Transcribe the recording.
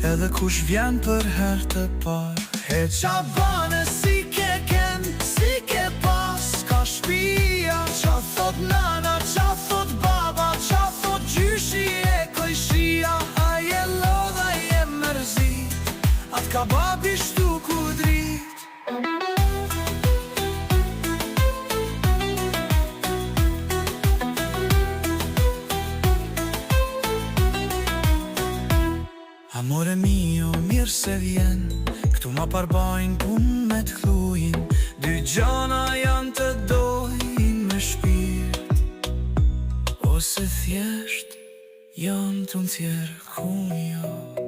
edhe kush vjen për herë të parë. E qa bane si ke ken, si ke pas, ka shpia, qa thot nana, qa thot baba, qa thot gjyshi e kojshia. A je lodha, je mërzit, at ka babi shtu ku drit. Amore mio, mirë se vjen, këtu ma parbajnë pun me t'klujin. Dy gjana janë të dojnë me shpirt, ose thjesht janë të në tjerë ku jo.